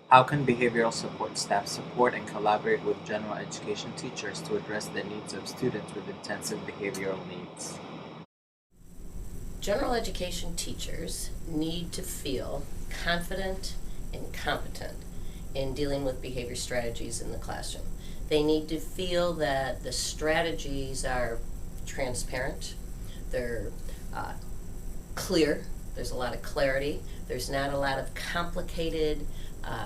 How can behavioral support staff support and collaborate with general education teachers to address the needs of students with intensive behavioral needs? General education teachers need to feel confident and competent in dealing with behavior strategies in the classroom. They need to feel that the strategies are transparent, they're clear, there's a lot of clarity, there's not a lot of complicated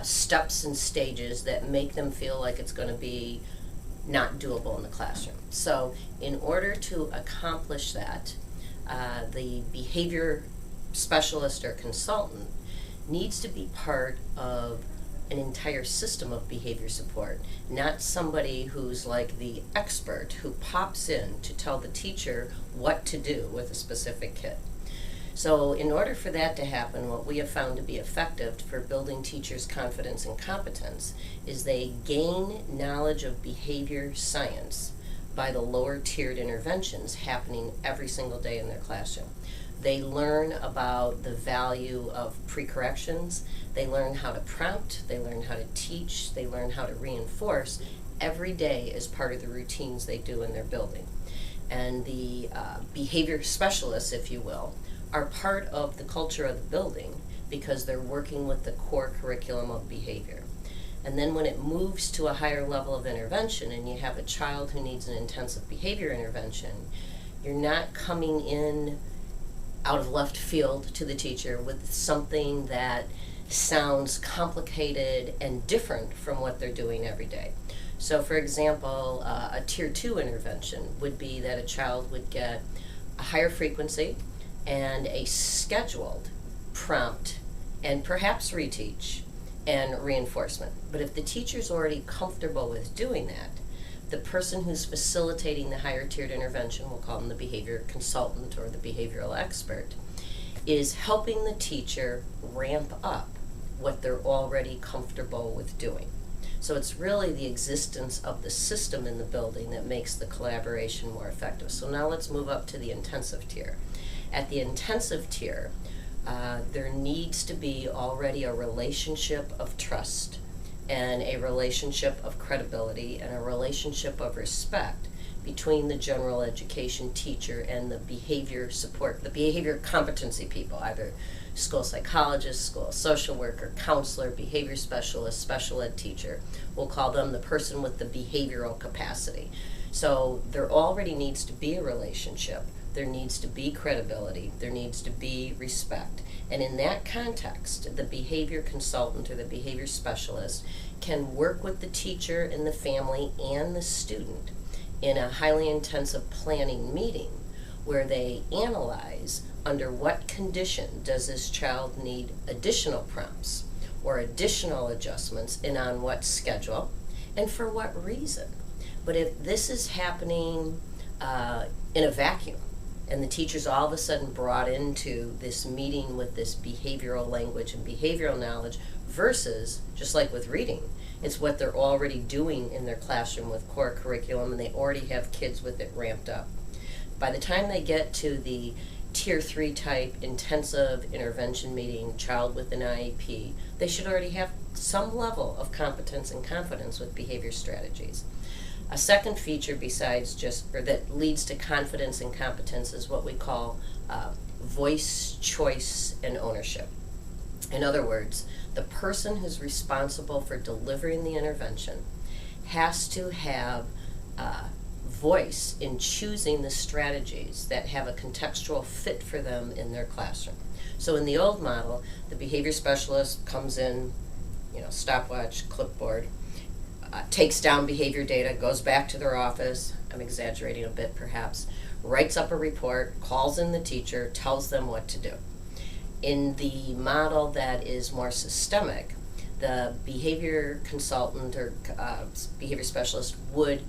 steps and stages that make them feel like it's going to be not doable in the classroom. So in order to accomplish that, the behavior specialist or consultant needs to be part of an entire system of behavior support, not somebody who's like the expert who pops in to tell the teacher what to do with a specific kid. So in order for that to happen, what we have found to be effective for building teachers' confidence and competence is they gain knowledge of behavior science by the lower tiered interventions happening every single day in their classroom. They learn about the value of pre-corrections, they learn how to prompt, they learn how to teach, they learn how to reinforce every day as part of the routines they do in their building. And the behavior specialists, if you will, are part of the culture of the building because they're working with the core curriculum of behavior. And then when it moves to a higher level of intervention and you have a child who needs an intensive behavior intervention, you're not coming in out of left field to the teacher with something that sounds complicated and different from what they're doing every day. So for example, a tier 2 intervention would be that a child would get a higher frequency and a scheduled prompt and perhaps reteach and reinforcement. But if the teacher's already comfortable with doing that, the person who's facilitating the higher tiered intervention, we'll call them the behavior consultant or the behavioral expert, is helping the teacher ramp up what they're already comfortable with doing. So it's really the existence of the system in the building that makes the collaboration more effective. So now let's move up to the intensive tier. At the intensive tier, there needs to be already a relationship of trust and a relationship of credibility and a relationship of respect between the general education teacher and the behavior support, the behavior competency people, either school psychologist, school social worker, counselor, behavior specialist, special ed teacher. We'll call them the person with the behavioral capacity. So there already needs to be a relationship. There needs to be credibility. There needs to be respect. And in that context, the behavior consultant or the behavior specialist can work with the teacher and the family and the student in a highly intensive planning meeting where they analyze under what condition does this child need additional prompts or additional adjustments and on what schedule and for what reason. But if this is happening in a vacuum, and the teacher's all of a sudden brought into this meeting with this behavioral language and behavioral knowledge versus, just like with reading, it's what they're already doing in their classroom with core curriculum and they already have kids with it ramped up. By the time they get to the tier 3 type intensive intervention meeting, child with an IEP, they should already have some level of competence and confidence with behavior strategies. A second feature besides that leads to confidence and competence is what we call voice, choice, and ownership. In other words, the person who's responsible for delivering the intervention has to have voice in choosing the strategies that have a contextual fit for them in their classroom. So in the old model, the behavior specialist comes in, stopwatch, clipboard, takes down behavior data, goes back to their office, I'm exaggerating a bit perhaps, writes up a report, calls in the teacher, tells them what to do. In the model that is more systemic, the behavior consultant or behavior specialist would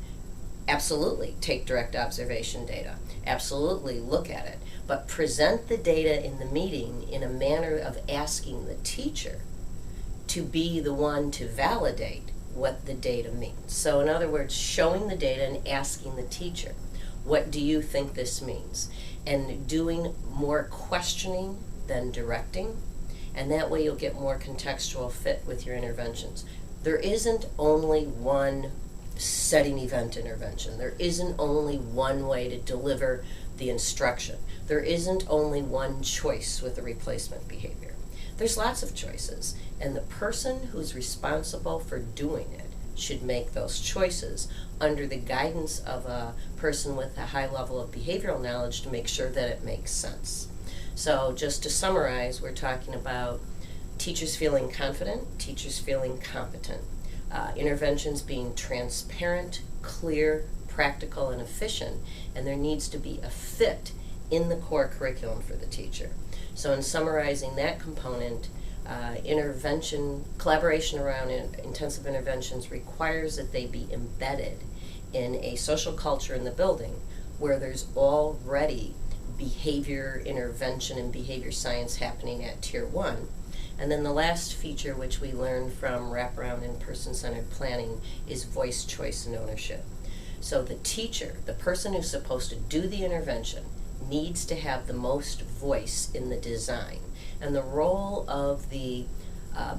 absolutely take direct observation data, absolutely look at it, but present the data in the meeting in a manner of asking the teacher to be the one to validate what the data means. So in other words, showing the data and asking the teacher, what do you think this means? And doing more questioning than directing, And that way you'll get more contextual fit with your interventions. There isn't only one setting event intervention. There isn't only one way to deliver the instruction. There isn't only one choice with a replacement behavior. There's lots of choices, and the person who's responsible for doing it should make those choices under the guidance of a person with a high level of behavioral knowledge to make sure that it makes sense. So just to summarize, we're talking about teachers feeling confident, teachers feeling competent, interventions being transparent, clear, practical, and efficient, and there needs to be a fit in the core curriculum for the teacher. So in summarizing that component, collaboration around intensive interventions requires that they be embedded in a social culture in the building where there's already behavior intervention and behavior science happening at Tier 1. And then the last feature, which we learned from wraparound and person-centered planning, is voice, choice, and ownership. So the teacher, the person who's supposed to do the intervention, needs to have the most voice in the design. And the role of the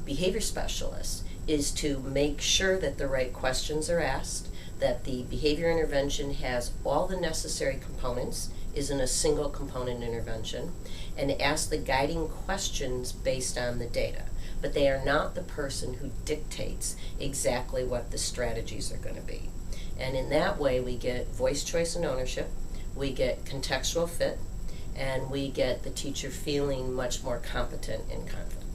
behavior specialist is to make sure that the right questions are asked, that the behavior intervention has all the necessary components, isn't a single component intervention, and ask the guiding questions based on the data. But they are not the person who dictates exactly what the strategies are going to be. And in that way, we get voice, choice, and ownership, we get contextual fit, and we get the teacher feeling much more competent and confident.